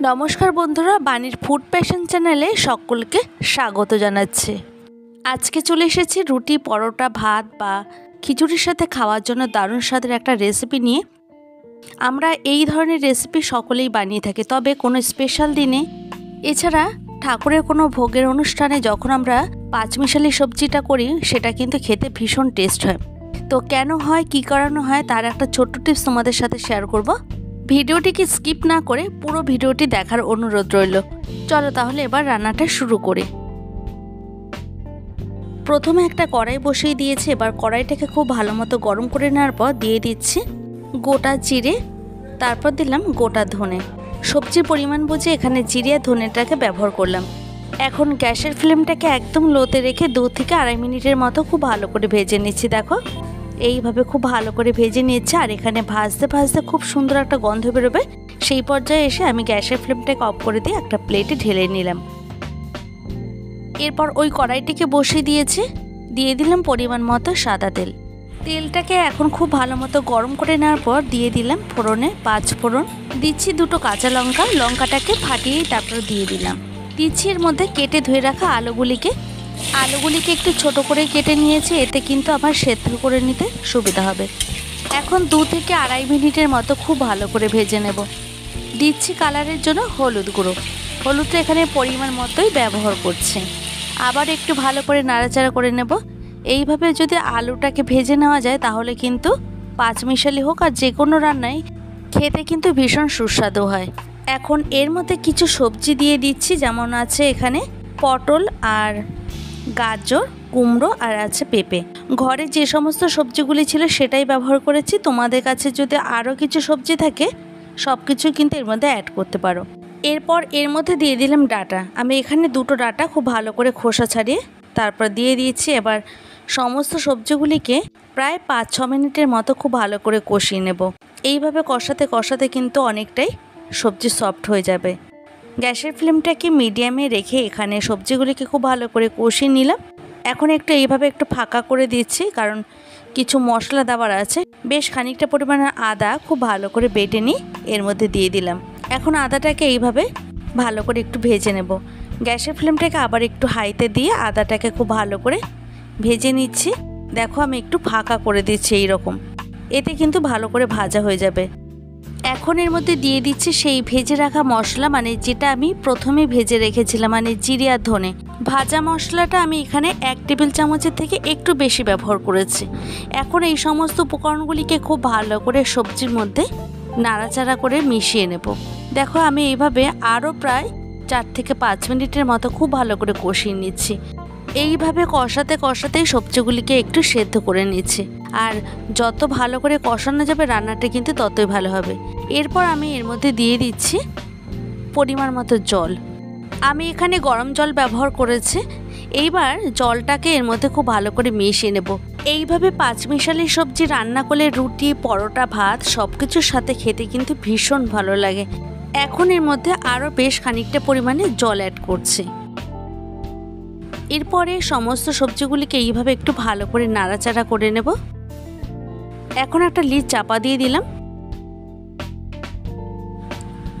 নমস্কার বন্ধুরা, বাণীর ফুড প্যাশন চ্যানেলে সকলকে স্বাগত জানাচ্ছি। আজকে চলে এসেছি রুটি, পরোটা, ভাত বা খিচুড়ির সাথে খাওয়ার জন্য দারুণ স্বাদের একটা রেসিপি নিয়ে। আমরা এই ধরনের রেসিপি সকলেই বানিয়ে থাকি, তবে কোনো স্পেশাল দিনে এছাড়া ঠাকুরের কোনো ভোগের অনুষ্ঠানে যখন আমরা পাঁচমিশালি সবজিটা করি সেটা কিন্তু খেতে ভীষণ টেস্ট হয়। তো কেন হয়, কী কারণে হয়, তার একটা ছোট্ট টিপস তোমাদের সাথে শেয়ার করব। ভিডিওটিকে স্কিপ না করে পুরো ভিডিওটি দেখার অনুরোধ রইল। চলো তাহলে এবার রান্নাটা শুরু করি। প্রথমে একটা কড়াই বসিয়ে দিয়েছি। এবার কড়াইটাকে খুব ভালো মতো গরম করে নেওয়ার পর দিয়ে দিচ্ছি গোটা জিরে, তারপর দিলাম গোটা ধনে। সবজির পরিমাণ বুঝে এখানে জিরে আর ধনেটাকে ব্যবহার করলাম। এখন গ্যাসের ফ্লেমটাকে একদম লোতে রেখে 2 থেকে আড়াই মিনিটের মতো খুব ভালো করে ভেজে নিচ্ছি। দেখো এইভাবে খুব ভালো করে ভেজে নিচ্ছে। আর এখানে ভাজতে ভাজতে খুব সুন্দর একটা গন্ধ বেরোবে। সেই পর্যায়ে এসে আমি গ্যাসের ফ্লেমটাকে অফ করে দিয়ে একটা প্লেটে ঢেলে নিলাম। এরপর ওই কড়াইটিকে বসিয়ে দিয়েছি, দিয়ে দিলাম পরিমাণ মতো সাদা তেল। তেলটাকে এখন খুব ভালো মতো গরম করে নেওয়ার পর দিয়ে দিলাম ফোড়নে 5 ফোড়ন, দিচ্ছি 2টো কাঁচা লঙ্কা, লঙ্কাটাকে ফাটিয়েই তারপর দিয়ে দিলাম। দিচ্ছি এর মধ্যে কেটে ধুয়ে রাখা আলুগুলিকে একটু ছোট করে কেটে নিয়েছি, এতে কিন্তু আমার সেদ্ধ করে নিতে সুবিধা হবে। এখন 2 থেকে আড়াই মিনিটের মতো খুব ভালো করে ভেজে নেব। দিচ্ছি কালারের জন্য হলুদ গুঁড়ো। হলুদটা এখানে পরিমাণ মতোই ব্যবহার করছি। আবার একটু ভালো করে নাড়াচাড়া করে নেব। এইভাবে যদি আলুটাকে ভেজে নেওয়া যায় তাহলে কিন্তু পাঁচমিশালি হোক আর যে কোনো রান্নায় খেতে কিন্তু ভীষণ সুস্বাদু হয়। এখন এর মধ্যে কিছু সবজি দিয়ে দিচ্ছি, যেমন আছে এখানে পটল আর গাজর, কুমড়ো আর আছে পেঁপে। ঘরে যে সমস্ত সবজিগুলি ছিল সেটাই ব্যবহার করেছি। তোমাদের কাছে যদি আরও কিছু সবজি থাকে সব কিছু কিন্তু এর মধ্যে অ্যাড করতে পারো। এরপর এর মধ্যে দিয়ে দিলাম ডাঁটা। আমি এখানে 2টো ডাঁটা খুব ভালো করে খোসা ছাড়িয়ে তারপর দিয়ে দিয়েছি। এবার সমস্ত সবজিগুলিকে প্রায় 5-6 মিনিটের মতো খুব ভালো করে কষিয়ে নেব। এইভাবে কষাতে কষাতে কিন্তু অনেকটাই সবজি সফট হয়ে যাবে। গ্যাসের ফ্লেমটাকে মিডিয়ামে রেখে এখানে সবজিগুলিকে খুব ভালো করে কষিয়ে নিলাম। এখন এইভাবে একটু ফাঁকা করে দিচ্ছি, কারণ কিছু মশলা দেওয়ার আছে। বেশ খানিকটা পরিমাণে আদা খুব ভালো করে বেটে নিয়ে এর মধ্যে দিয়ে দিলাম। এখন আদাটাকে এইভাবে ভালো করে একটু ভেজে নেব। গ্যাসের ফ্লেমটাকে আবার একটু হাইতে দিয়ে আদাটাকে খুব ভালো করে ভেজে নিচ্ছি। দেখো আমি একটু ফাঁকা করে দিচ্ছি এইরকম, এতে কিন্তু ভালো করে ভাজা হয়ে যাবে। এখন এর মধ্যে দিয়ে দিচ্ছি সেই ভেজে রাখা মশলা, মানে যেটা আমি প্রথমে ভেজে রেখেছিলাম, মানে জিরে আর ধনে। ভাজা মশলাটা আমি এখানে 1 টেবিল চামচের থেকে একটু বেশি ব্যবহার করেছি। এখন এই সমস্ত উপকরণগুলিকে খুব ভালো করে সবজির মধ্যে নাড়াচাড়া করে মিশিয়ে নেব। দেখো আমি এইভাবে আরও প্রায় 4 থেকে 5 মিনিটের মতো খুব ভালো করে কষিয়ে নিচ্ছি। এইভাবে কষাতে কষাতেই সবজিগুলিকে একটু সেদ্ধ করে নিচ্ছি। আর যত ভালো করে কষানো যাবে রান্নাটা কিন্তু ততই ভালো হবে। এরপর আমি এর মধ্যে দিয়ে দিচ্ছি পরিমাণ মতো জল। আমি এখানে গরম জল ব্যবহার করেছি। এইবার জলটাকে এর মধ্যে খুব ভালো করে মিশিয়ে নেব। এইভাবে পাঁচমিশালি সবজি রান্না করলে রুটি, পরোটা, ভাত সব কিছুর সাথে খেতে কিন্তু ভীষণ ভালো লাগে। এখন এর মধ্যে আরও বেশ খানিকটা পরিমাণে জল অ্যাড করছি। এরপরে সমস্ত সবজিগুলিকে এইভাবে একটু ভালো করে নাড়াচাড়া করে নেব। এখন একটা লিড চাপা দিয়ে দিলাম।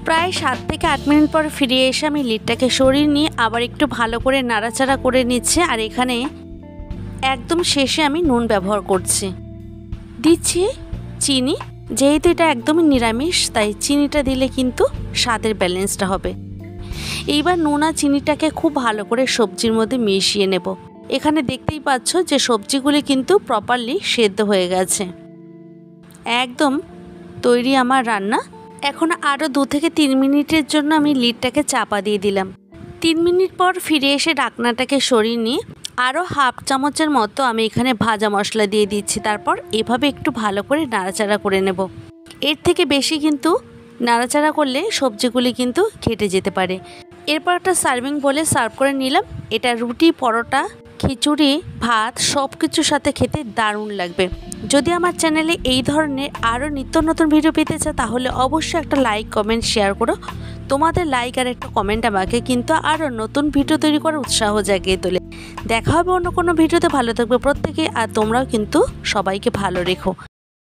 প্রায় 7 থেকে 8 মিনিট পর ফিরে এসে আমি লিডটাকে সরিয়ে নিয়ে আবার একটু ভালো করে নাড়াচাড়া করে নিচ্ছে। আর এখানে একদম শেষে আমি নুন ব্যবহার করছি। দিচ্ছি চিনি। যেহেতু এটা একদমই নিরামিষ তাই চিনিটা দিলে কিন্তু স্বাদের ব্যালেন্সটা হবে। এইবার নুন আর চিনিটাকে খুব ভালো করে সবজির মধ্যে মিশিয়ে নেব। এখানে দেখতেই পাচ্ছ যে সবজিগুলি কিন্তু প্রপারলি সেদ্ধ হয়ে গেছে। একদম তৈরি আমার রান্না। এখন আরও 2 থেকে 3 মিনিটের জন্য আমি লিডটাকে চাপা দিয়ে দিলাম। 3 মিনিট পর ফিরে এসে ঢাকনাটাকে সরিয়ে নিয়ে আরও হাফ চামচের মতো আমি এখানে ভাজা মশলা দিয়ে দিচ্ছি। তারপর এভাবে একটু ভালো করে নাড়াচাড়া করে নেব। এর থেকে বেশি কিন্তু নাড়াচাড়া করলে সবজিগুলি কিন্তু ঘেটে যেতে পারে। এরপর একটা সার্ভিং বলে সার্ভ করে নিলাম। এটা রুটি, পরোটা, খিচুড়ি, ভাত সব কিছুর সাথে খেতে দারুণ লাগবে। যদি আমার চ্যানেলে এই ধরনের আরও নিত্য নতুন ভিডিও পেতে চাও তাহলে অবশ্যই একটা লাইক, কমেন্ট, শেয়ার করো। তোমাদের লাইক আর একটা কমেন্ট আমাকে কিন্তু আরও নতুন ভিডিও তৈরি করার উৎসাহ জাগিয়ে তোলে। দেখা হবে অন্য কোনো ভিডিওতে। ভালো থাকবে প্রত্যেকে, আর তোমরাও কিন্তু সবাইকে ভালো রেখো।